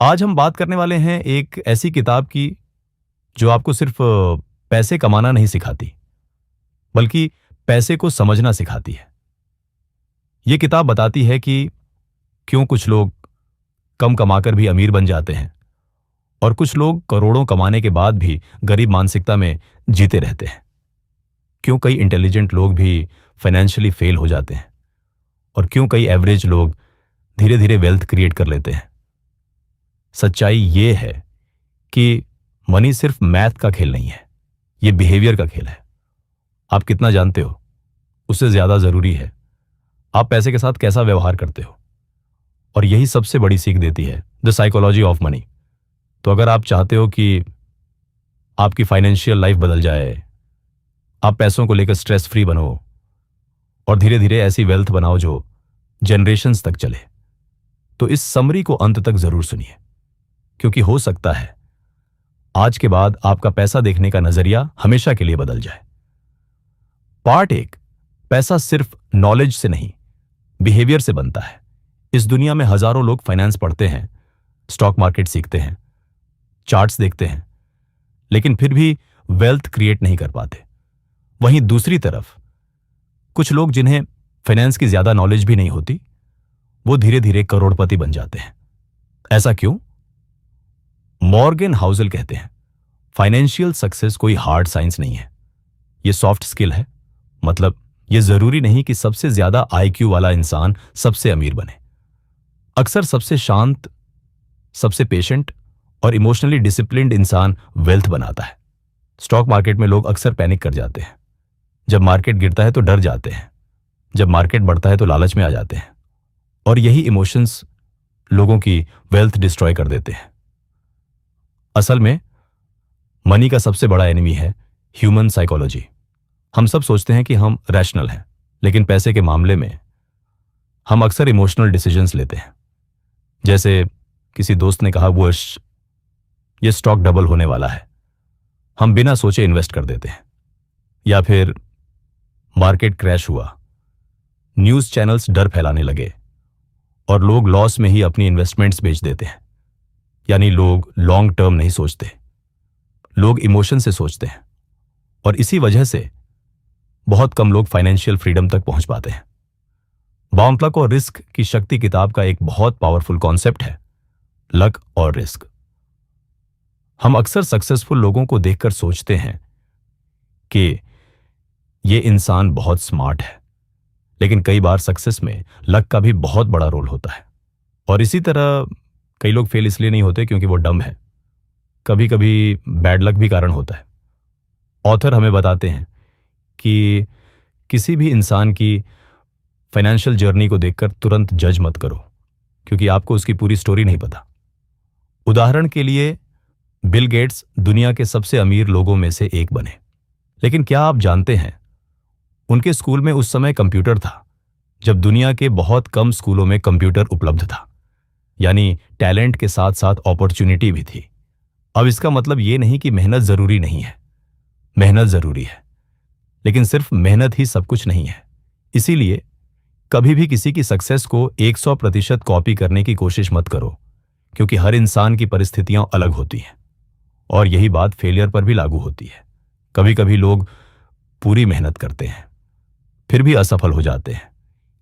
आज हम बात करने वाले हैं एक ऐसी किताब की जो आपको सिर्फ पैसे कमाना नहीं सिखाती, बल्कि पैसे को समझना सिखाती है। ये किताब बताती है कि क्यों कुछ लोग कम कमाकर भी अमीर बन जाते हैं और कुछ लोग करोड़ों कमाने के बाद भी गरीब मानसिकता में जीते रहते हैं। क्यों कई इंटेलिजेंट लोग भी फाइनेंशियली फेल हो जाते हैं और क्यों कई एवरेज लोग धीरे धीरे वेल्थ क्रिएट कर लेते हैं। सच्चाई ये है कि मनी सिर्फ मैथ का खेल नहीं है, ये बिहेवियर का खेल है। आप कितना जानते हो उससे ज्यादा जरूरी है आप पैसे के साथ कैसा व्यवहार करते हो, और यही सबसे बड़ी सीख देती है द साइकोलॉजी ऑफ मनी। तो अगर आप चाहते हो कि आपकी फाइनेंशियल लाइफ बदल जाए, आप पैसों को लेकर स्ट्रेस फ्री बनो और धीरे धीरे ऐसी वेल्थ बनाओ जो जनरेशंस तक चले, तो इस समरी को अंत तक जरूर सुनिए, क्योंकि हो सकता है आज के बाद आपका पैसा देखने का नजरिया हमेशा के लिए बदल जाए। पार्ट 1, पैसा सिर्फ नॉलेज से नहीं, बिहेवियर से बनता है। इस दुनिया में हजारों लोग फाइनेंस पढ़ते हैं, स्टॉक मार्केट सीखते हैं, चार्ट्स देखते हैं, लेकिन फिर भी वेल्थ क्रिएट नहीं कर पाते। वहीं दूसरी तरफ कुछ लोग जिन्हें फाइनेंस की ज्यादा नॉलेज भी नहीं होती, वो धीरे धीरे करोड़पति बन जाते हैं। ऐसा क्यों? मॉर्गन हाउसल कहते हैं, फाइनेंशियल सक्सेस कोई हार्ड साइंस नहीं है, ये सॉफ्ट स्किल है। मतलब ये जरूरी नहीं कि सबसे ज्यादा आईक्यू वाला इंसान सबसे अमीर बने। अक्सर सबसे शांत, सबसे पेशेंट और इमोशनली डिसिप्लिन्ड इंसान वेल्थ बनाता है। स्टॉक मार्केट में लोग अक्सर पैनिक कर जाते हैं, जब मार्केट गिरता है तो डर जाते हैं, जब मार्केट बढ़ता है तो लालच में आ जाते हैं, और यही इमोशंस लोगों की वेल्थ डिस्ट्रॉय कर देते हैं। असल में मनी का सबसे बड़ा एनिमी है ह्यूमन साइकोलॉजी। हम सब सोचते हैं कि हम रैशनल हैं, लेकिन पैसे के मामले में हम अक्सर इमोशनल डिसीजंस लेते हैं। जैसे किसी दोस्त ने कहा वो ये स्टॉक डबल होने वाला है, हम बिना सोचे इन्वेस्ट कर देते हैं। या फिर मार्केट क्रैश हुआ, न्यूज़ चैनल्स डर फैलाने लगे और लोग लॉस में ही अपनी इन्वेस्टमेंट्स बेच देते हैं। यानी लोग लॉन्ग टर्म नहीं सोचते, लोग इमोशन से सोचते हैं, और इसी वजह से बहुत कम लोग फाइनेंशियल फ्रीडम तक पहुंच पाते हैं। बाउंड लक और रिस्क की शक्ति किताब का एक बहुत पावरफुल कॉन्सेप्ट है, लक और रिस्क। हम अक्सर सक्सेसफुल लोगों को देखकर सोचते हैं कि ये इंसान बहुत स्मार्ट है, लेकिन कई बार सक्सेस में लक का भी बहुत बड़ा रोल होता है। और इसी तरह कई लोग फेल इसलिए नहीं होते क्योंकि वो डम है, कभी कभी बैड लक भी कारण होता है। ऑथर हमें बताते हैं कि किसी भी इंसान की फाइनेंशियल जर्नी को देखकर तुरंत जज मत करो, क्योंकि आपको उसकी पूरी स्टोरी नहीं पता। उदाहरण के लिए बिल गेट्स दुनिया के सबसे अमीर लोगों में से एक बने, लेकिन क्या आप जानते हैं उनके स्कूल में उस समय कंप्यूटर था जब दुनिया के बहुत कम स्कूलों में कंप्यूटर उपलब्ध था। यानी टैलेंट के साथ साथ अपॉर्चुनिटी भी थी। अब इसका मतलब यह नहीं कि मेहनत जरूरी नहीं है, मेहनत जरूरी है, लेकिन सिर्फ मेहनत ही सब कुछ नहीं है। इसीलिए कभी भी किसी की सक्सेस को 100% कॉपी करने की कोशिश मत करो, क्योंकि हर इंसान की परिस्थितियां अलग होती हैं, और यही बात फेलियर पर भी लागू होती है। कभी कभी लोग पूरी मेहनत करते हैं फिर भी असफल हो जाते हैं।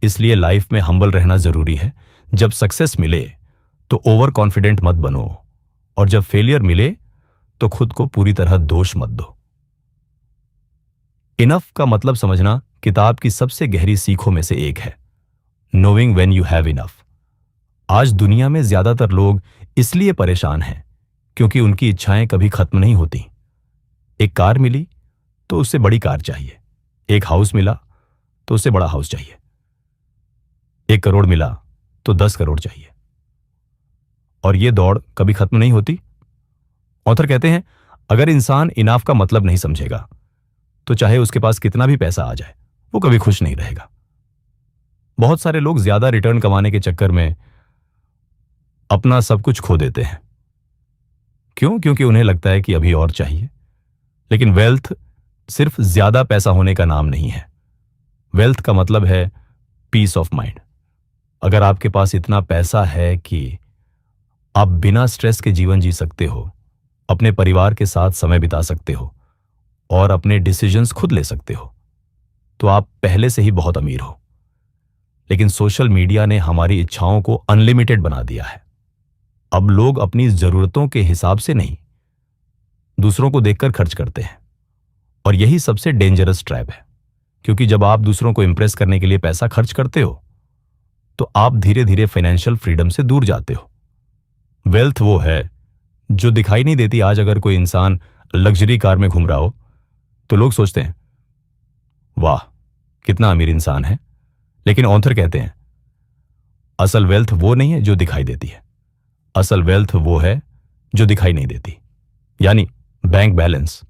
इसलिए लाइफ में हम्बल रहना जरूरी है। जब सक्सेस मिले तो ओवर कॉन्फिडेंट मत बनो, और जब फेलियर मिले तो खुद को पूरी तरह दोष मत दो। इनफ का मतलब समझना किताब की सबसे गहरी सीखों में से एक है, knowing when you have enough. आज दुनिया में ज्यादातर लोग इसलिए परेशान हैं क्योंकि उनकी इच्छाएं कभी खत्म नहीं होती। एक कार मिली तो उससे बड़ी कार चाहिए, एक हाउस मिला तो उससे बड़ा हाउस चाहिए, 1 करोड़ मिला तो 10 करोड़ चाहिए, और यह दौड़ कभी खत्म नहीं होती। ऑथर कहते हैं अगर इंसान इनाफ का मतलब नहीं समझेगा तो चाहे उसके पास कितना भी पैसा आ जाए वो कभी खुश नहीं रहेगा। बहुत सारे लोग ज्यादा रिटर्न कमाने के चक्कर में अपना सब कुछ खो देते हैं। क्यों? क्योंकि उन्हें लगता है कि अभी और चाहिए। लेकिन वेल्थ सिर्फ ज्यादा पैसा होने का नाम नहीं है। वेल्थ का मतलब है पीस ऑफ माइंड। अगर आपके पास इतना पैसा है कि आप बिना स्ट्रेस के जीवन जी सकते हो, अपने परिवार के साथ समय बिता सकते हो और अपने डिसीजंस खुद ले सकते हो, तो आप पहले से ही बहुत अमीर हो। लेकिन सोशल मीडिया ने हमारी इच्छाओं को अनलिमिटेड बना दिया है। अब लोग अपनी जरूरतों के हिसाब से नहीं, दूसरों को देखकर खर्च करते हैं। और यही सबसे डेंजरस ट्रैप है, क्योंकि जब आप दूसरों को इंप्रेस करने के लिए पैसा खर्च करते हो तो आप धीरे धीरे फाइनेंशियल फ्रीडम से दूर जाते हो। वेल्थ वो है जो दिखाई नहीं देती। आज अगर कोई इंसान लग्जरी कार में घूम रहा हो तो लोग सोचते हैं, वाह कितना अमीर इंसान है। लेकिन ऑथर कहते हैं, असल वेल्थ वो नहीं है जो दिखाई देती है, असल वेल्थ वो है जो दिखाई नहीं देती। यानी bank balance,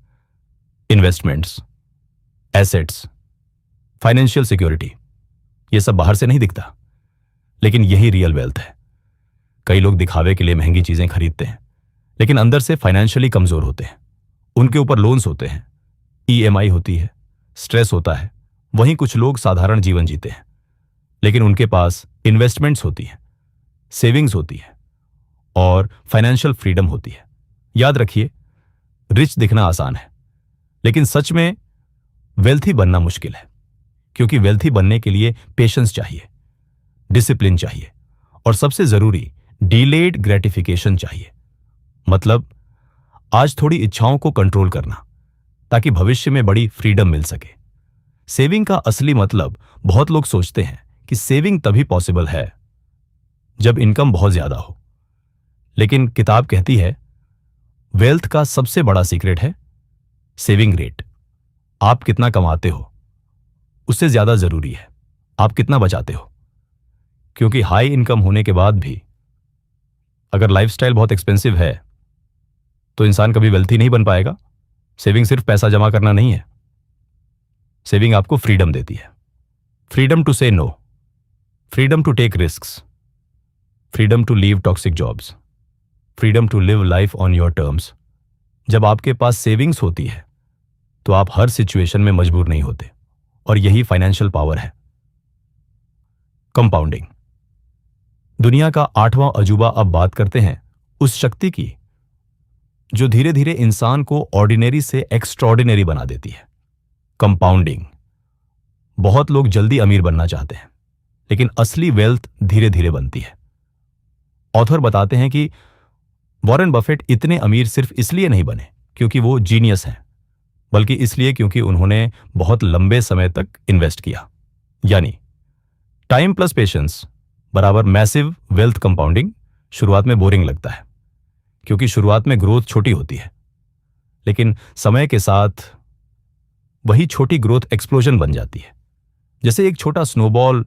investments, assets, financial security, ये सब बाहर से नहीं दिखता, लेकिन यही रियल वेल्थ है। कई लोग दिखावे के लिए महंगी चीजें खरीदते हैं, लेकिन अंदर से फाइनेंशियली कमजोर होते हैं। उनके ऊपर लोन्स होते हैं, ईएमआई होती है, स्ट्रेस होता है। वहीं कुछ लोग साधारण जीवन जीते हैं, लेकिन उनके पास इन्वेस्टमेंट्स होती हैं, सेविंग्स होती है और फाइनेंशियल फ्रीडम होती है। याद रखिए, रिच दिखना आसान है, लेकिन सच में वेल्थी बनना मुश्किल है, क्योंकि वेल्थी बनने के लिए पेशेंस चाहिए, डिसिप्लिन चाहिए और सबसे जरूरी डिलेड ग्रेटिफिकेशन चाहिए। मतलब आज थोड़ी इच्छाओं को कंट्रोल करना, ताकि भविष्य में बड़ी फ्रीडम मिल सके। सेविंग का असली मतलब, बहुत लोग सोचते हैं कि सेविंग तभी पॉसिबल है जब इनकम बहुत ज्यादा हो, लेकिन किताब कहती है वेल्थ का सबसे बड़ा सीक्रेट है सेविंग रेट। आप कितना कमाते हो उससे ज्यादा जरूरी है आप कितना बचाते हो, क्योंकि हाई इनकम होने के बाद भी अगर लाइफस्टाइल बहुत एक्सपेंसिव है तो इंसान कभी वेल्थी नहीं बन पाएगा। सेविंग सिर्फ पैसा जमा करना नहीं है, सेविंग आपको फ्रीडम देती है। Freedom to say no, freedom to take risks, freedom to leave toxic jobs, freedom to live life on your terms. जब आपके पास सेविंग्स होती है तो आप हर सिचुएशन में मजबूर नहीं होते, और यही फाइनेंशियल पावर है। कंपाउंडिंग, दुनिया का 8वां अजूबा। अब बात करते हैं उस शक्ति की जो धीरे धीरे इंसान को ऑर्डिनरी से एक्स्ट्राऑर्डिनरी बना देती है, कंपाउंडिंग। बहुत लोग जल्दी अमीर बनना चाहते हैं, लेकिन असली वेल्थ धीरे धीरे बनती है। ऑथर बताते हैं कि वॉरेन बफेट इतने अमीर सिर्फ इसलिए नहीं बने क्योंकि वो जीनियस हैं, बल्कि इसलिए क्योंकि उन्होंने बहुत लंबे समय तक इन्वेस्ट किया। यानी टाइम प्लस पेशेंस बराबर मैसिव वेल्थ कंपाउंडिंग। शुरुआत में बोरिंग लगता है, क्योंकि शुरुआत में ग्रोथ छोटी होती है, लेकिन समय के साथ वही छोटी ग्रोथ एक्सप्लोजन बन जाती है। जैसे एक छोटा स्नोबॉल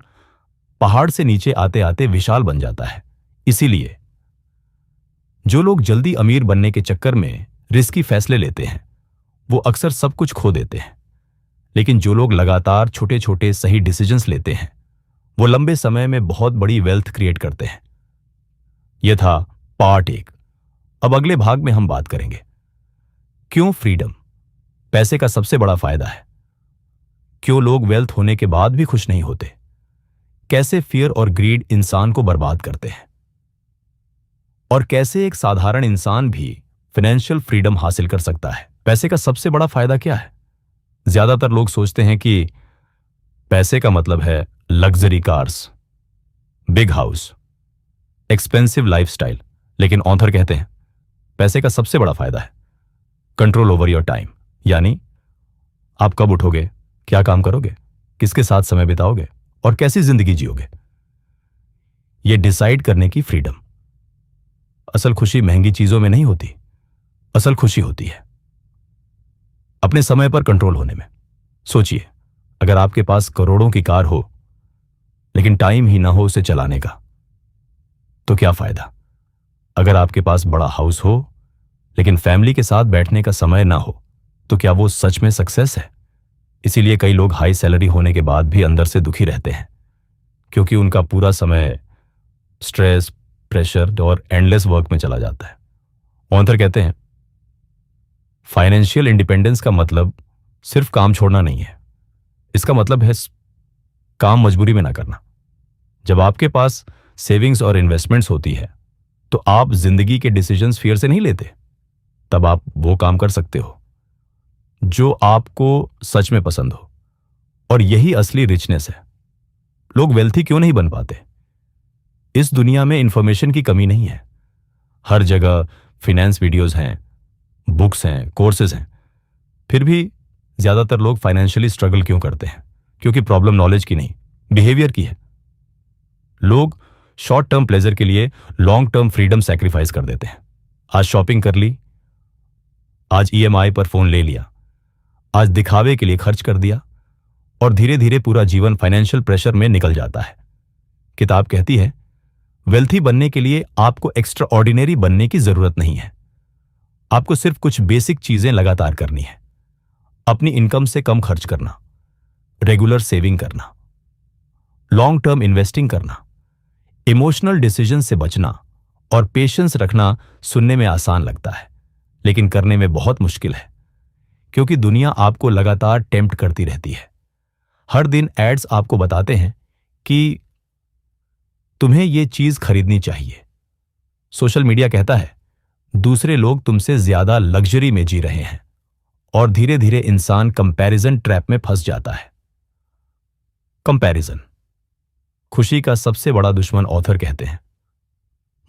पहाड़ से नीचे आते आते विशाल बन जाता है। इसीलिए जो लोग जल्दी अमीर बनने के चक्कर में रिस्की फैसले लेते हैं वो अक्सर सब कुछ खो देते हैं, लेकिन जो लोग लगातार छोटे छोटे सही डिसीजंस लेते हैं वो लंबे समय में बहुत बड़ी वेल्थ क्रिएट करते हैं। यह था पार्ट 1। अब अगले भाग में हम बात करेंगे क्यों फ्रीडम पैसे का सबसे बड़ा फायदा है, क्यों लोग वेल्थ होने के बाद भी खुश नहीं होते, कैसे फियर और ग्रीड इंसान को बर्बाद करते हैं, और कैसे एक साधारण इंसान भी फाइनेंशियल फ्रीडम हासिल कर सकता है। पैसे का सबसे बड़ा फायदा क्या है? ज्यादातर लोग सोचते हैं कि पैसे का मतलब है luxury cars, big house, expensive lifestyle, लेकिन ऑथर कहते हैं पैसे का सबसे बड़ा फायदा है कंट्रोल ओवर योर टाइम। यानी आप कब उठोगे, क्या काम करोगे, किसके साथ समय बिताओगे और कैसी जिंदगी जियोगे, यह डिसाइड करने की फ्रीडम। असल खुशी महंगी चीजों में नहीं होती, असल खुशी होती है अपने समय पर कंट्रोल होने में। सोचिए, अगर आपके पास करोड़ों की कार हो लेकिन टाइम ही ना हो उसे चलाने का, तो क्या फायदा? अगर आपके पास बड़ा हाउस हो लेकिन फैमिली के साथ बैठने का समय ना हो, तो क्या वो सच में सक्सेस है? इसीलिए कई लोग हाई सैलरी होने के बाद भी अंदर से दुखी रहते हैं, क्योंकि उनका पूरा समय स्ट्रेस, प्रेशर और एंडलेस वर्क में चला जाता है। ऑथर कहते हैं फाइनेंशियल इंडिपेंडेंस का मतलब सिर्फ काम छोड़ना नहीं है, इसका मतलब है काम मजबूरी में ना करना। जब आपके पास सेविंग्स और इन्वेस्टमेंट्स होती है तो आप जिंदगी के डिसीजंस फियर से नहीं लेते। तब आप वो काम कर सकते हो जो आपको सच में पसंद हो, और यही असली रिचनेस है। लोग वेल्थी क्यों नहीं बन पाते? इस दुनिया में इंफॉर्मेशन की कमी नहीं है। हर जगह फिनेंस वीडियोस हैं, बुक्स हैं, कोर्सेज हैं। फिर भी ज्यादातर लोग फाइनेंशियली स्ट्रगल क्यों करते हैं? क्योंकि प्रॉब्लम नॉलेज की नहीं, बिहेवियर की है। लोग शॉर्ट टर्म प्लेजर के लिए लॉन्ग टर्म फ्रीडम सैक्रिफाइस कर देते हैं। आज शॉपिंग कर ली, आज ईएमआई पर फोन ले लिया, आज दिखावे के लिए खर्च कर दिया, और धीरे धीरे पूरा जीवन फाइनेंशियल प्रेशर में निकल जाता है। किताब कहती है वेल्थी बनने के लिए आपको एक्स्ट्रा ऑर्डिनरी बनने की जरूरत नहीं है। आपको सिर्फ कुछ बेसिक चीजें लगातार करनी है। अपनी इनकम से कम खर्च करना, रेगुलर सेविंग करना, लॉन्ग टर्म इन्वेस्टिंग करना, इमोशनल डिसीजन से बचना और पेशेंस रखना। सुनने में आसान लगता है, लेकिन करने में बहुत मुश्किल है, क्योंकि दुनिया आपको लगातार टेम्प्ट करती रहती है। हर दिन एड्स आपको बताते हैं कि तुम्हें यह चीज खरीदनी चाहिए। सोशल मीडिया कहता है दूसरे लोग तुमसे ज्यादा लग्जरी में जी रहे हैं, और धीरे धीरे इंसान कंपैरिजन ट्रैप में फंस जाता है। कंपैरिजन खुशी का सबसे बड़ा दुश्मन, ऑथर कहते हैं।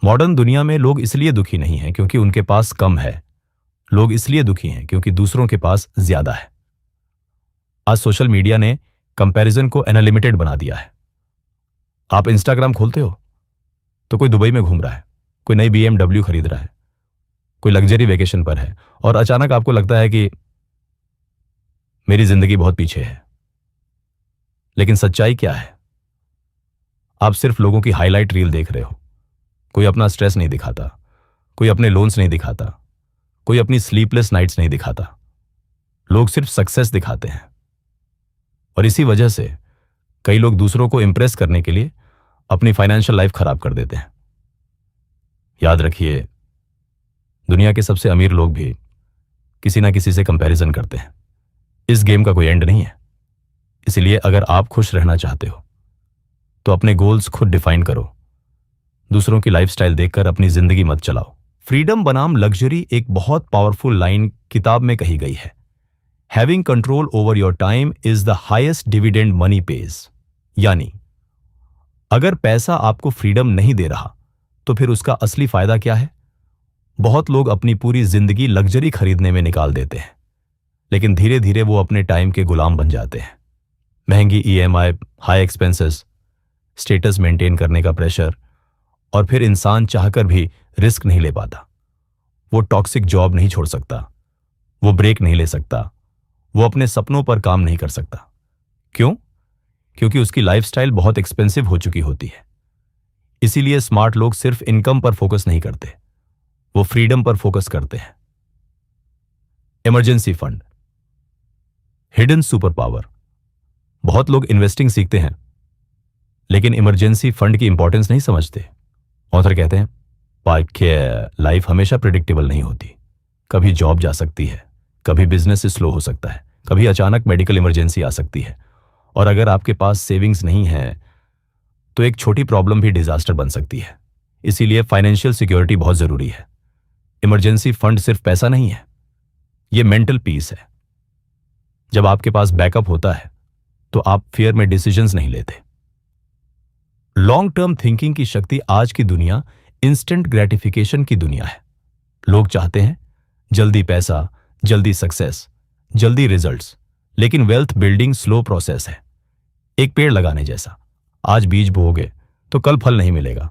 मॉडर्न दुनिया में लोग इसलिए दुखी नहीं हैं क्योंकि उनके पास कम है। लोग इसलिए दुखी हैं क्योंकि दूसरों के पास ज्यादा है। आज सोशल मीडिया ने कंपैरिजन को अनलिमिटेड बना दिया है। आप इंस्टाग्राम खोलते हो तो कोई दुबई में घूम रहा है, कोई नई BMW खरीद रहा है, कोई लग्जरी वेकेशन पर है, और अचानक आपको लगता है कि मेरी जिंदगी बहुत पीछे है। लेकिन सच्चाई क्या है? आप सिर्फ लोगों की हाईलाइट रील देख रहे हो। कोई अपना स्ट्रेस नहीं दिखाता, कोई अपने लोन्स नहीं दिखाता, कोई अपनी स्लीपलेस नाइट्स नहीं दिखाता। लोग सिर्फ सक्सेस दिखाते हैं, और इसी वजह से कई लोग दूसरों को इंप्रेस करने के लिए अपनी फाइनेंशियल लाइफ खराब कर देते हैं। याद रखिए, दुनिया के सबसे अमीर लोग भी किसी ना किसी से कंपैरिजन करते हैं। इस गेम का कोई एंड नहीं है। इसलिए अगर आप खुश रहना चाहते हो तो अपने गोल्स खुद डिफाइन करो। दूसरों की लाइफस्टाइल देखकर अपनी जिंदगी मत चलाओ। फ्रीडम बनाम लग्जरी एक बहुत पावरफुल लाइन किताब में कही गई है। Having control over your time is the highest dividend money page. यानी अगर पैसा आपको फ्रीडम नहीं दे रहा तो फिर उसका असली फायदा क्या है? बहुत लोग अपनी पूरी जिंदगी लग्जरी खरीदने में निकाल देते हैं, लेकिन धीरे धीरे वो अपने टाइम के गुलाम बन जाते हैं। महंगी EMI, high expenses, status maintain करने का प्रेशर, और फिर इंसान चाहकर भी रिस्क नहीं ले पाता। वो टॉक्सिक जॉब नहीं छोड़ सकता, वो ब्रेक नहीं ले सकता, वो अपने सपनों पर काम नहीं कर सकता। क्यों? क्योंकि उसकी लाइफस्टाइल बहुत एक्सपेंसिव हो चुकी होती है। इसीलिए स्मार्ट लोग सिर्फ इनकम पर फोकस नहीं करते, वो फ्रीडम पर फोकस करते हैं। Emergency fund, hidden super power. बहुत लोग इन्वेस्टिंग सीखते हैं लेकिन इमरजेंसी फंड की इंपॉर्टेंस नहीं समझते। ऑथर कहते हैं लाइफ हमेशा प्रिडिक्टेबल नहीं होती। कभी जॉब जा सकती है, कभी बिजनेस स्लो हो सकता है, कभी अचानक मेडिकल इमरजेंसी आ सकती है, और अगर आपके पास सेविंग्स नहीं है तो एक छोटी प्रॉब्लम भी डिजास्टर बन सकती है। इसीलिए फाइनेंशियल सिक्योरिटी बहुत जरूरी है। इमरजेंसी फंड सिर्फ पैसा नहीं है, यह मेंटल पीस है। जब आपके पास बैकअप होता है तो आप फियर में डिसीजंस नहीं लेते। लॉन्ग टर्म थिंकिंग की शक्ति। आज की दुनिया इंस्टेंट ग्रेटिफिकेशन की दुनिया है। लोग चाहते हैं जल्दी पैसा, जल्दी सक्सेस, जल्दी रिजल्ट्स, लेकिन वेल्थ बिल्डिंग स्लो प्रोसेस है। एक पेड़ लगाने जैसा। आज बीज बोओगे तो कल फल नहीं मिलेगा।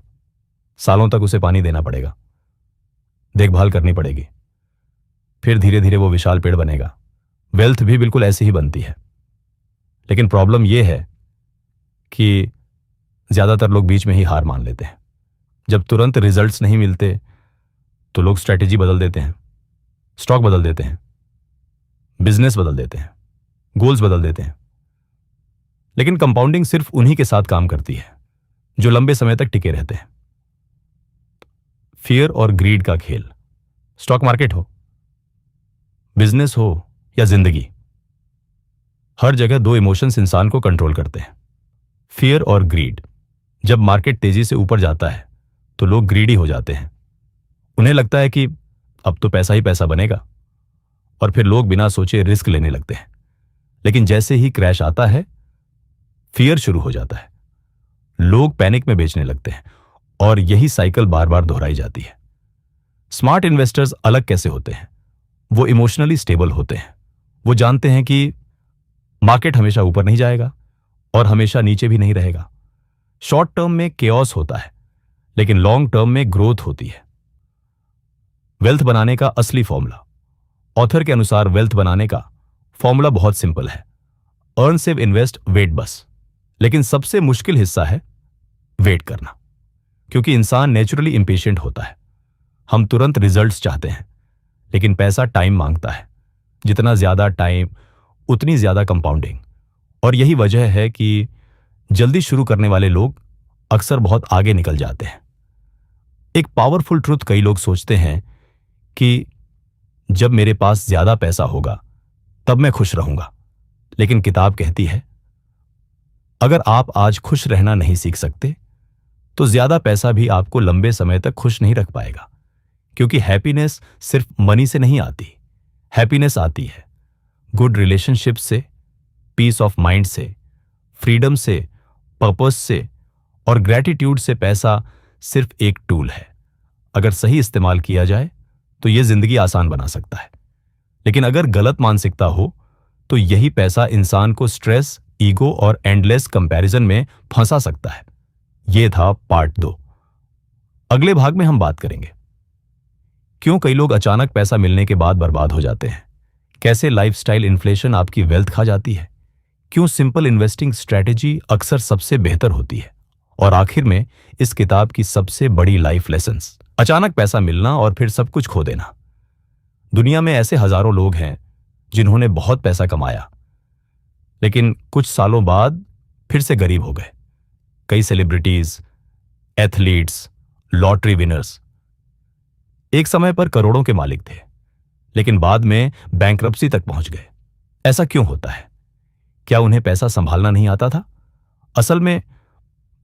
सालों तक उसे पानी देना पड़ेगा, देखभाल करनी पड़ेगी, फिर धीरे धीरे वो विशाल पेड़ बनेगा। वेल्थ भी बिल्कुल ऐसी ही बनती है। लेकिन प्रॉब्लम यह है कि ज्यादातर लोग बीच में ही हार मान लेते हैं। जब तुरंत रिजल्ट्स नहीं मिलते तो लोग स्ट्रैटेजी बदल देते हैं, स्टॉक बदल देते हैं, बिजनेस बदल देते हैं, गोल्स बदल देते हैं। लेकिन कंपाउंडिंग सिर्फ उन्हीं के साथ काम करती है जो लंबे समय तक टिके रहते हैं। फियर और ग्रीड का खेल। स्टॉक मार्केट हो, बिजनेस हो या जिंदगी, हर जगह दो इमोशंस इंसान को कंट्रोल करते हैं, फियर और ग्रीड। जब मार्केट तेजी से ऊपर जाता है तो लोग ग्रीडी हो जाते हैं, उन्हें लगता है कि अब तो पैसा ही पैसा बनेगा, और फिर लोग बिना सोचे रिस्क लेने लगते हैं। लेकिन जैसे ही क्रैश आता है, फियर शुरू हो जाता है, लोग पैनिक में बेचने लगते हैं, और यही साइकिल बार बार दोहराई जाती है। स्मार्ट इन्वेस्टर्स अलग कैसे होते हैं? वो इमोशनली स्टेबल होते हैं। वो जानते हैं कि मार्केट हमेशा ऊपर नहीं जाएगा और हमेशा नीचे भी नहीं रहेगा। शॉर्ट टर्म में केओस होता है, लेकिन लॉन्ग टर्म में ग्रोथ होती है। वेल्थ बनाने का असली फॉर्मूला, ऑथर के अनुसार वेल्थ बनाने का फॉर्मूला बहुत सिंपल है। अर्न, सेव, इन्वेस्ट, वेट, बस। लेकिन सबसे मुश्किल हिस्सा है वेट करना, क्योंकि इंसान नेचुरली इंपेशेंट होता है। हम तुरंत रिजल्ट्स चाहते हैं, लेकिन पैसा टाइम मांगता है। जितना ज्यादा टाइम, उतनी ज्यादा कंपाउंडिंग। और यही वजह है कि जल्दी शुरू करने वाले लोग अक्सर बहुत आगे निकल जाते हैं। एक पावरफुल ट्रुथ कई लोग सोचते हैं कि जब मेरे पास ज्यादा पैसा होगा तब मैं खुश रहूंगा। लेकिन किताब कहती है, अगर आप आज खुश रहना नहीं सीख सकते तो ज्यादा पैसा भी आपको लंबे समय तक खुश नहीं रख पाएगा। क्योंकि हैप्पीनेस सिर्फ मनी से नहीं आती। हैप्पीनेस आती है गुड रिलेशनशिप से, पीस ऑफ माइंड से, फ्रीडम से, पर्पस से और ग्रैटिट्यूड से। पैसा सिर्फ एक टूल है। अगर सही इस्तेमाल किया जाए तो यह जिंदगी आसान बना सकता है। लेकिन अगर गलत मानसिकता हो तो यही पैसा इंसान को स्ट्रेस, ईगो और एंडलेस कंपैरिजन में फंसा सकता है। यह था पार्ट 2। अगले भाग में हम बात करेंगे क्यों कई लोग अचानक पैसा मिलने के बाद बर्बाद हो जाते हैं, कैसे लाइफस्टाइल इन्फ्लेशन आपकी वेल्थ खा जाती है, क्यों सिंपल इन्वेस्टिंग स्ट्रैटेजी अक्सर सबसे बेहतर होती है, और आखिर में इस किताब की सबसे बड़ी लाइफ लेसन्स, अचानक पैसा मिलना और फिर सब कुछ खो देना। दुनिया में ऐसे हजारों लोग हैं जिन्होंने बहुत पैसा कमाया लेकिन कुछ सालों बाद फिर से गरीब हो गए। कई सेलिब्रिटीज, एथलीट्स, लॉटरी विनर्स एक समय पर करोड़ों के मालिक थे, लेकिन बाद में बैंकरप्सी तक पहुंच गए। ऐसा क्यों होता है? क्या उन्हें पैसा संभालना नहीं आता था? असल में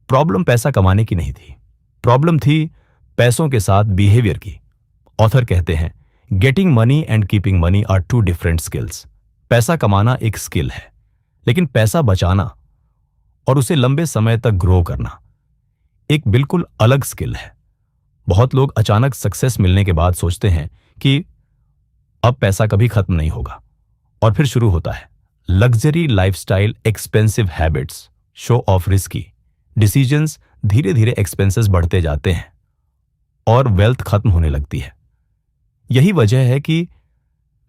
प्रॉब्लम पैसा कमाने की नहीं थी, प्रॉब्लम थी पैसों के साथ बिहेवियर की। ऑथर कहते हैं, getting money and keeping money are two different skills. पैसा कमाना एक स्किल है, लेकिन पैसा बचाना और उसे लंबे समय तक ग्रो करना एक बिल्कुल अलग स्किल है। बहुत लोग अचानक सक्सेस मिलने के बाद सोचते हैं कि अब पैसा कभी खत्म नहीं होगा, और फिर शुरू होता है luxury lifestyle, expensive habits, show off, risky decisions. धीरे धीरे एक्सपेंसेस बढ़ते जाते हैं और वेल्थ खत्म होने लगती है। यही वजह है कि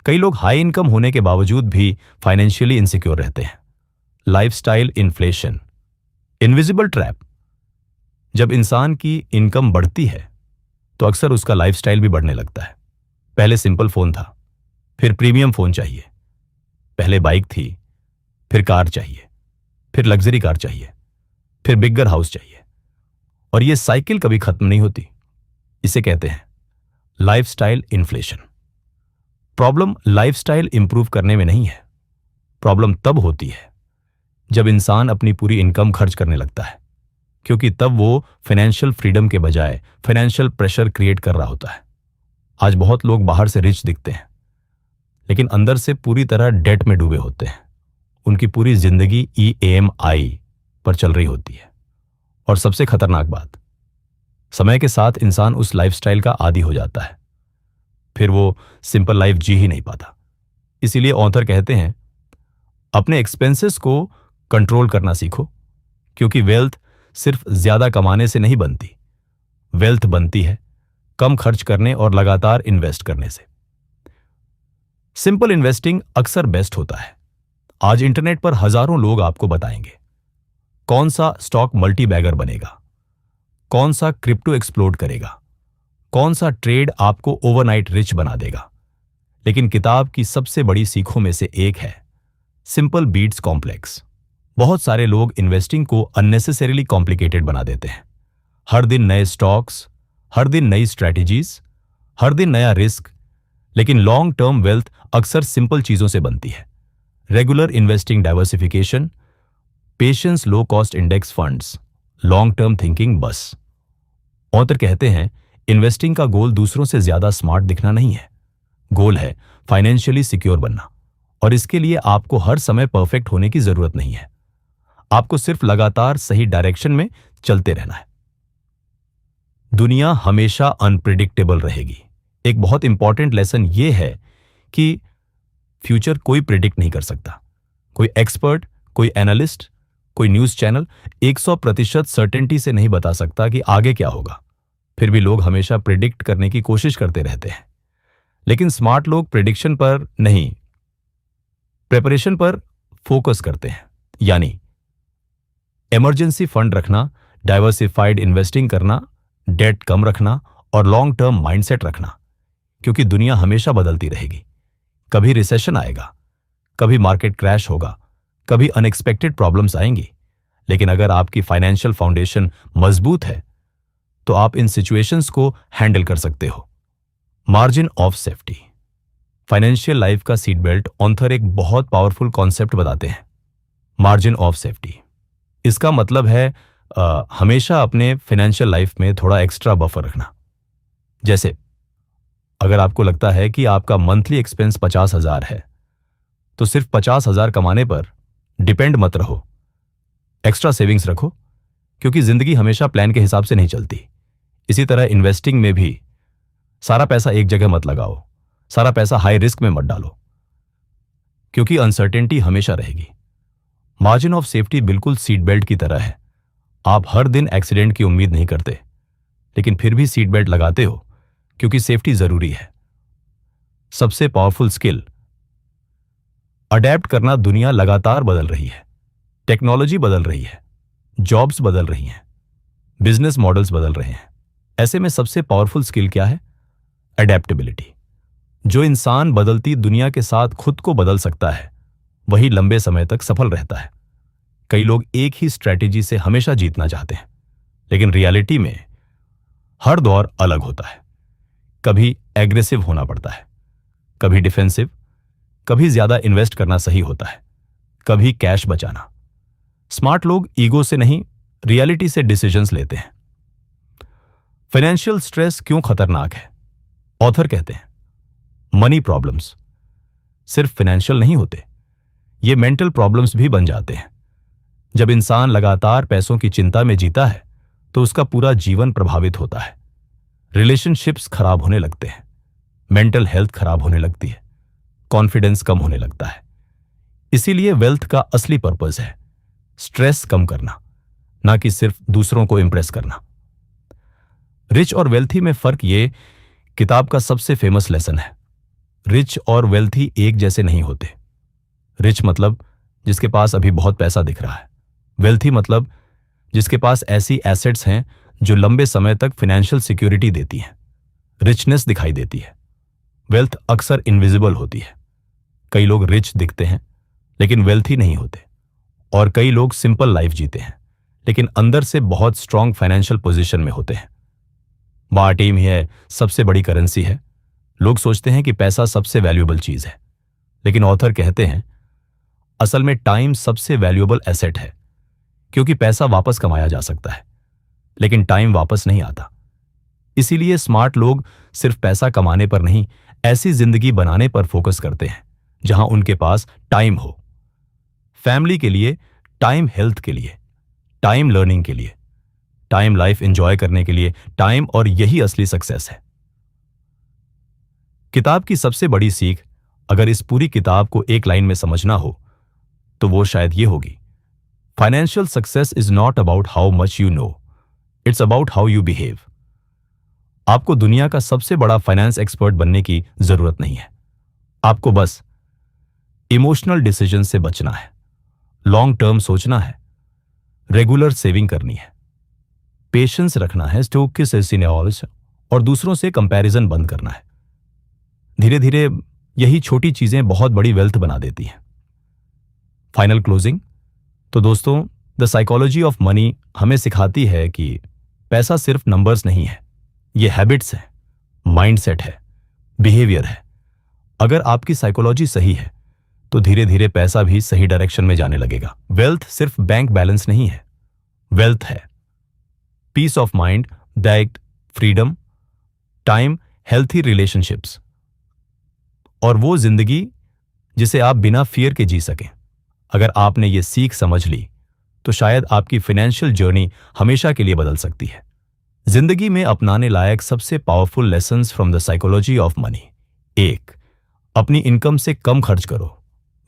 कई लोग हाई इनकम होने के बावजूद भी फाइनेंशियली इनसिक्योर रहते हैं। Lifestyle inflation, invisible trap. जब इंसान की इनकम बढ़ती है तो अक्सर उसका लाइफस्टाइल भी बढ़ने लगता है। पहले सिंपल फोन था, फिर प्रीमियम फोन चाहिए। पहले बाइक थी, फिर कार चाहिए, फिर लग्जरी कार चाहिए, फिर बिगर हाउस चाहिए, और यह साइकिल कभी खत्म नहीं होती। इसे कहते हैं lifestyle inflation. Problem lifestyle improve करने में नहीं है, प्रॉब्लम तब होती है जब इंसान अपनी पूरी इनकम खर्च करने लगता है, क्योंकि तब वो फाइनेंशियल फ्रीडम के बजाय फाइनेंशियल प्रेशर क्रिएट कर रहा होता है। आज बहुत लोग बाहर से रिच दिखते हैं, लेकिन अंदर से पूरी तरह डेट में डूबे होते हैं। उनकी पूरी जिंदगी EMI पर चल रही होती है। और सबसे खतरनाक बात, समय के साथ इंसान उस लाइफस्टाइल का आदी हो जाता है, फिर वो सिंपल लाइफ जी ही नहीं पाता। इसीलिए ऑथर कहते हैं, अपने एक्सपेंसेस को कंट्रोल करना सीखो, क्योंकि वेल्थ सिर्फ ज्यादा कमाने से नहीं बनती। वेल्थ बनती है कम खर्च करने और लगातार इन्वेस्ट करने से। सिंपल इन्वेस्टिंग अक्सर बेस्ट होता है। आज इंटरनेट पर हजारों लोग आपको बताएंगे कौन सा स्टॉक मल्टी बैगर बनेगा, कौन सा क्रिप्टो एक्सप्लोड करेगा, कौन सा ट्रेड आपको ओवरनाइट रिच बना देगा। लेकिन किताब की सबसे बड़ी सीखों में से एक है सिंपल बीट्स कॉम्प्लेक्स। बहुत सारे लोग इन्वेस्टिंग को अननेसेसरीली कॉम्प्लिकेटेड बना देते हैं। हर दिन नए स्टॉक्स, हर दिन नई स्ट्रैटेजीज, हर दिन नया रिस्क। लेकिन लॉन्ग टर्म वेल्थ अक्सर सिंपल चीजों से बनती है। Regular investing, diversification, patience, low cost index funds, long term thinking, बस। ऑथर कहते हैं इन्वेस्टिंग का गोल दूसरों से ज्यादा स्मार्ट दिखना नहीं है। गोल है फाइनेंशियली सिक्योर बनना, और इसके लिए आपको हर समय परफेक्ट होने की जरूरत नहीं है। आपको सिर्फ लगातार सही डायरेक्शन में चलते रहना है। दुनिया हमेशा अनप्रिडिक्टेबल रहेगी। एक बहुत इंपॉर्टेंट लेसन यह है कि फ्यूचर कोई प्रिडिक्ट नहीं कर सकता। कोई एक्सपर्ट, कोई एनालिस्ट, कोई न्यूज चैनल 100% सर्टेनिटी से नहीं बता सकता कि आगे क्या होगा। फिर भी लोग हमेशा प्रिडिक्ट करने की कोशिश करते रहते हैं। लेकिन स्मार्ट लोग प्रिडिक्शन पर नहीं, प्रिपरेशन पर फोकस करते हैं। यानी इमरजेंसी फंड रखना, डाइवर्सिफाइड इन्वेस्टिंग करना, डेट कम रखना और लॉन्ग टर्म माइंडसेट रखना। क्योंकि दुनिया हमेशा बदलती रहेगी। कभी रिसेशन आएगा, कभी मार्केट क्रैश होगा, कभी अनएक्सपेक्टेड प्रॉब्लम्स आएंगी। लेकिन अगर आपकी फाइनेंशियल फाउंडेशन मजबूत है तो आप इन सिचुएशंस को हैंडल कर सकते हो। Margin of safety, financial life का सीट बेल्ट ऑथर एक बहुत पावरफुल कॉन्सेप्ट बताते हैं। मार्जिन ऑफ सेफ्टी, इसका मतलब है हमेशा अपने फाइनेंशियल लाइफ में थोड़ा एक्स्ट्रा बफर रखना। जैसे अगर आपको लगता है कि आपका मंथली एक्सपेंस 50,000 है तो सिर्फ 50,000 कमाने पर डिपेंड मत रहो। एक्स्ट्रा सेविंग्स रखो, क्योंकि जिंदगी हमेशा प्लान के हिसाब से नहीं चलती। इसी तरह इन्वेस्टिंग में भी सारा पैसा एक जगह मत लगाओ, सारा पैसा हाई रिस्क में मत डालो, क्योंकि अनसर्टेनिटी हमेशा रहेगी। मार्जिन ऑफ सेफ्टी बिल्कुल सीट बेल्ट की तरह है। आप हर दिन एक्सीडेंट की उम्मीद नहीं करते, लेकिन फिर भी सीट बेल्ट लगाते हो क्योंकि सेफ्टी जरूरी है। सबसे पावरफुल स्किल, अडेप्ट करना। दुनिया लगातार बदल रही है, टेक्नोलॉजी बदल रही है, जॉब्स बदल रही हैं, बिजनेस मॉडल्स बदल रहे हैं। ऐसे में सबसे पावरफुल स्किल क्या है? अडेप्टेबिलिटी। जो इंसान बदलती दुनिया के साथ खुद को बदल सकता है वही लंबे समय तक सफल रहता है। कई लोग एक ही स्ट्रैटेजी से हमेशा जीतना चाहते हैं, लेकिन रियलिटी में हर दौर अलग होता है। कभी एग्रेसिव होना पड़ता है, कभी डिफेंसिव, कभी ज्यादा इन्वेस्ट करना सही होता है, कभी कैश बचाना। स्मार्ट लोग ईगो से नहीं, रियलिटी से डिसीजंस लेते हैं। फाइनेंशियल स्ट्रेस क्यों खतरनाक है? ऑथर कहते हैं मनी प्रॉब्लम्स सिर्फ फाइनेंशियल नहीं होते, ये मेंटल प्रॉब्लम्स भी बन जाते हैं। जब इंसान लगातार पैसों की चिंता में जीता है तो उसका पूरा जीवन प्रभावित होता है। रिलेशनशिप्स खराब होने लगते हैं, मेंटल हेल्थ खराब होने लगती है, कॉन्फिडेंस कम होने लगता है। इसीलिए वेल्थ का असली पर्पस है स्ट्रेस कम करना, ना कि सिर्फ दूसरों को इंप्रेस करना। रिच और वेल्थी में फर्क ये किताब का सबसे फेमस लेसन है। रिच और वेल्थी एक जैसे नहीं होते। रिच मतलब जिसके पास अभी बहुत पैसा दिख रहा है। वेल्थी मतलब जिसके पास ऐसी एसेट्स हैं जो लंबे समय तक फाइनेंशियल सिक्योरिटी देती हैं, रिचनेस दिखाई देती है। वेल्थ अक्सर इनविजिबल होती है। कई लोग रिच दिखते हैं लेकिन वेल्थी नहीं होते, और कई लोग सिंपल लाइफ जीते हैं लेकिन अंदर से बहुत स्ट्रांग फाइनेंशियल पोजीशन में होते हैं। टीम ही है सबसे बड़ी करेंसी है। लोग सोचते हैं कि पैसा सबसे वैल्यूएबल चीज है, लेकिन ऑथर कहते हैं असल में टाइम सबसे वैल्यूएबल एसेट है, क्योंकि पैसा वापस कमाया जा सकता है लेकिन टाइम वापस नहीं आता। इसीलिए स्मार्ट लोग सिर्फ पैसा कमाने पर नहीं, ऐसी जिंदगी बनाने पर फोकस करते हैं जहां उनके पास टाइम हो। फैमिली के लिए टाइम, हेल्थ के लिए टाइम, लर्निंग के लिए टाइम, लाइफ एंजॉय करने के लिए टाइम, और यही असली सक्सेस है। किताब की सबसे बड़ी सीख, अगर इस पूरी किताब को एक लाइन में समझना हो तो वो शायद ये होगी, financial success is not about how much you know, it's about how you behave. आपको दुनिया का सबसे बड़ा फाइनेंस एक्सपर्ट बनने की जरूरत नहीं है। आपको बस इमोशनल डिसीजन से बचना है, लॉन्ग टर्म सोचना है, रेगुलर सेविंग करनी है, पेशेंस रखना है, और दूसरों से कंपैरिजन बंद करना है। धीरे धीरे यही छोटी चीजें बहुत बड़ी वेल्थ बना देती हैं। Final closing. तो दोस्तों, द साइकोलॉजी ऑफ मनी हमें सिखाती है कि पैसा सिर्फ नंबर्स नहीं है, ये हैबिट्स है, माइंडसेट है, बिहेवियर है। अगर आपकी साइकोलॉजी सही है तो धीरे धीरे पैसा भी सही डायरेक्शन में जाने लगेगा। वेल्थ सिर्फ बैंक बैलेंस नहीं है, वेल्थ है peace of mind, that freedom time, healthy relationships और वो जिंदगी जिसे आप बिना फियर के जी सकें। अगर आपने ये सीख समझ ली तो शायद आपकी फाइनेंशियल जर्नी हमेशा के लिए बदल सकती है। जिंदगी में अपनाने लायक सबसे powerful lessons from the psychology of money. 1, अपनी इनकम से कम खर्च करो।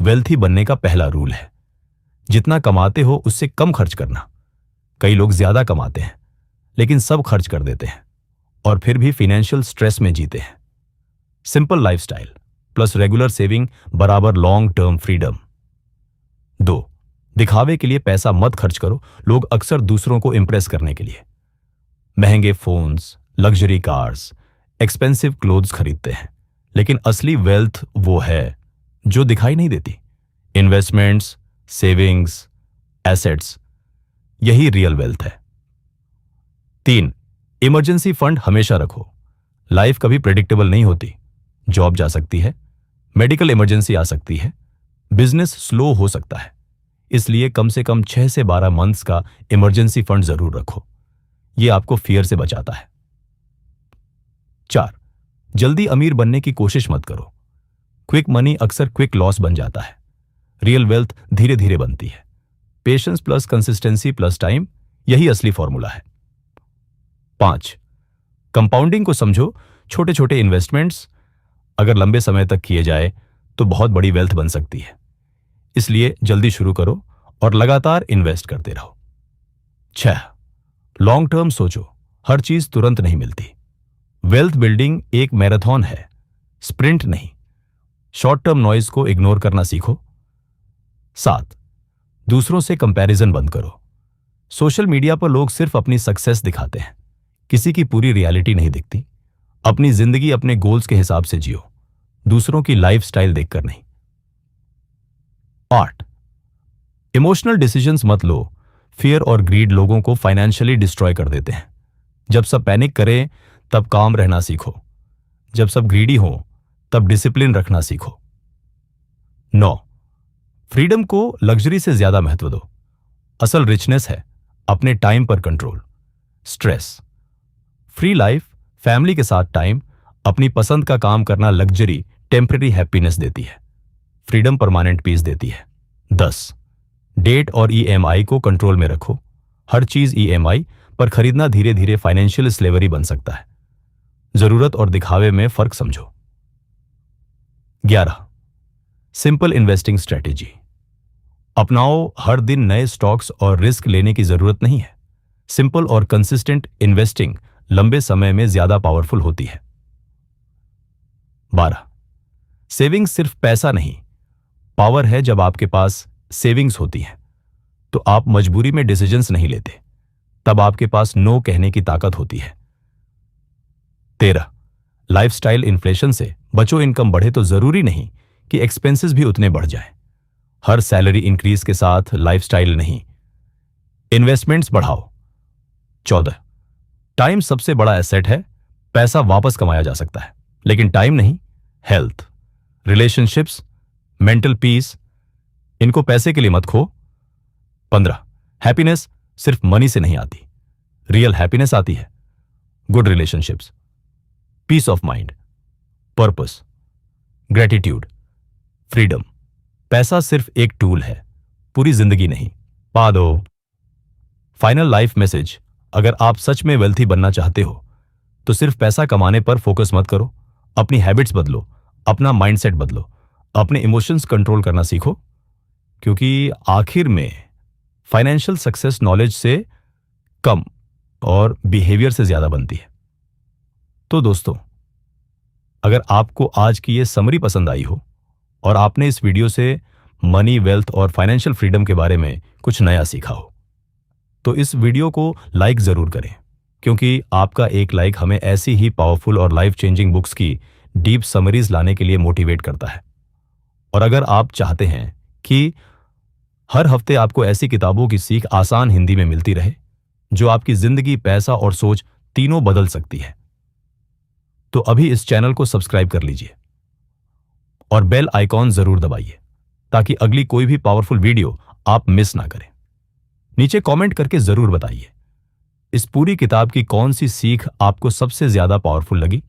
वेल्थी बनने का पहला रूल है, जितना कमाते हो उससे कम खर्च करना। कई लोग ज्यादा कमाते हैं लेकिन सब खर्च कर देते हैं और फिर भी फाइनेंशियल स्ट्रेस में जीते हैं। Simple lifestyle plus regular saving बराबर लॉन्ग टर्म फ्रीडम। 2, दिखावे के लिए पैसा मत खर्च करो। लोग अक्सर दूसरों को इंप्रेस करने के लिए महंगे phones, luxury cars, expensive clothes खरीदते हैं, लेकिन असली वेल्थ वो है जो दिखाई नहीं देती। इन्वेस्टमेंट्स, सेविंग्स, एसेट्स, यही रियल वेल्थ है। 3, इमरजेंसी फंड हमेशा रखो। लाइफ कभी प्रेडिक्टेबल नहीं होती। जॉब जा सकती है, मेडिकल इमरजेंसी आ सकती है, बिजनेस स्लो हो सकता है, इसलिए कम से कम 6 से 12 मंथ्स का इमरजेंसी फंड जरूर रखो। यह आपको फियर से बचाता है। 4, जल्दी अमीर बनने की कोशिश मत करो। क्विक मनी अक्सर क्विक लॉस बन जाता है। रियल वेल्थ धीरे धीरे बनती है। Patience plus consistency plus time, यही असली फॉर्मूला है। 5, कंपाउंडिंग को समझो। छोटे छोटे इन्वेस्टमेंट्स अगर लंबे समय तक किए जाए तो बहुत बड़ी वेल्थ बन सकती है, इसलिए जल्दी शुरू करो और लगातार इन्वेस्ट करते रहो। 6, लॉन्ग टर्म सोचो। हर चीज तुरंत नहीं मिलती। वेल्थ बिल्डिंग एक मैराथन है, स्प्रिंट नहीं। शॉर्ट टर्म नॉइज को इग्नोर करना सीखो। 7, दूसरों से कंपैरिजन बंद करो। सोशल मीडिया पर लोग सिर्फ अपनी सक्सेस दिखाते हैं, किसी की पूरी रियलिटी नहीं दिखती। अपनी जिंदगी अपने गोल्स के हिसाब से जियो, दूसरों की लाइफस्टाइल देखकर नहीं। 8, इमोशनल डिसीजंस मत लो। फियर और ग्रीड लोगों को फाइनेंशियली डिस्ट्रॉय कर देते हैं। जब सब पैनिक करें तब काम रहना सीखो। जब सब ग्रीडी हो तब डिसिप्लिन रखना सीखो। 9, फ्रीडम को लग्जरी से ज्यादा महत्व दो। असल रिचनेस है अपने टाइम पर control. Stress free life, family के साथ टाइम, अपनी पसंद का काम करना लग्जरी टेम्परेरी हैप्पीनेस देती है। फ्रीडम परमानेंट पीस देती है। 10, डेट और ईएमआई को कंट्रोल में रखो। हर चीज ईएमआई पर खरीदना धीरे धीरे फाइनेंशियल स्लेवरी बन सकता है। जरूरत और दिखावे में फर्क समझो। 11, सिंपल इन्वेस्टिंग स्ट्रेटेजी अपनाओ। हर दिन नए स्टॉक्स और रिस्क लेने की जरूरत नहीं है। सिंपल और कंसिस्टेंट इन्वेस्टिंग लंबे समय में ज्यादा पावरफुल होती है। 12, सेविंग्स सिर्फ पैसा नहीं, पावर है। जब आपके पास सेविंग्स होती है तो आप मजबूरी में डिसीजंस नहीं लेते, तब आपके पास नो कहने की ताकत होती है। 13, लाइफस्टाइल इन्फ्लेशन से बचो। इनकम बढ़े तो जरूरी नहीं कि एक्सपेंसेस भी उतने बढ़ जाएं। हर सैलरी इंक्रीज के साथ लाइफस्टाइल नहीं। इन्वेस्टमेंट्स बढ़ाओ। 14, टाइम सबसे बड़ा एसेट है। पैसा वापस कमाया जा सकता है लेकिन टाइम नहीं। हेल्थ, रिलेशनशिप्स, मेंटल पीस, इनको पैसे के लिए मत खो। 15, हैप्पीनेस सिर्फ मनी से नहीं आती। रियल हैप्पीनेस आती है good relationships, peace of mind, purpose, gratitude, freedom. पैसा सिर्फ एक टूल है, पूरी जिंदगी नहीं। पा दो। फाइनल लाइफ मैसेज, अगर आप सच में वेल्थी बनना चाहते हो तो सिर्फ पैसा कमाने पर फोकस मत करो। अपनी हैबिट्स बदलो, अपना माइंडसेट बदलो, अपने इमोशंस कंट्रोल करना सीखो, क्योंकि आखिर में फाइनेंशियल सक्सेस नॉलेज से कम और बिहेवियर से ज्यादा बनती है। तो दोस्तों, अगर आपको आज की ये समरी पसंद आई हो और आपने इस वीडियो से मनी, वेल्थ और फाइनेंशियल फ्रीडम के बारे में कुछ नया सीखा हो तो इस वीडियो को लाइक जरूर करें, क्योंकि आपका एक लाइक हमें ऐसी ही पावरफुल और लाइफ चेंजिंग बुक्स की डीप समरीज लाने के लिए मोटिवेट करता है। और अगर आप चाहते हैं कि हर हफ्ते आपको ऐसी किताबों की सीख आसान हिंदी में मिलती रहे जो आपकी जिंदगी, पैसा और सोच तीनों बदल सकती है, तो अभी इस चैनल को सब्सक्राइब कर लीजिए और बेल आइकॉन जरूर दबाइए ताकि अगली कोई भी पावरफुल वीडियो आप मिस ना करें। नीचे कमेंट करके जरूर बताइए इस पूरी किताब की कौन सी सीख आपको सबसे ज्यादा पावरफुल लगी?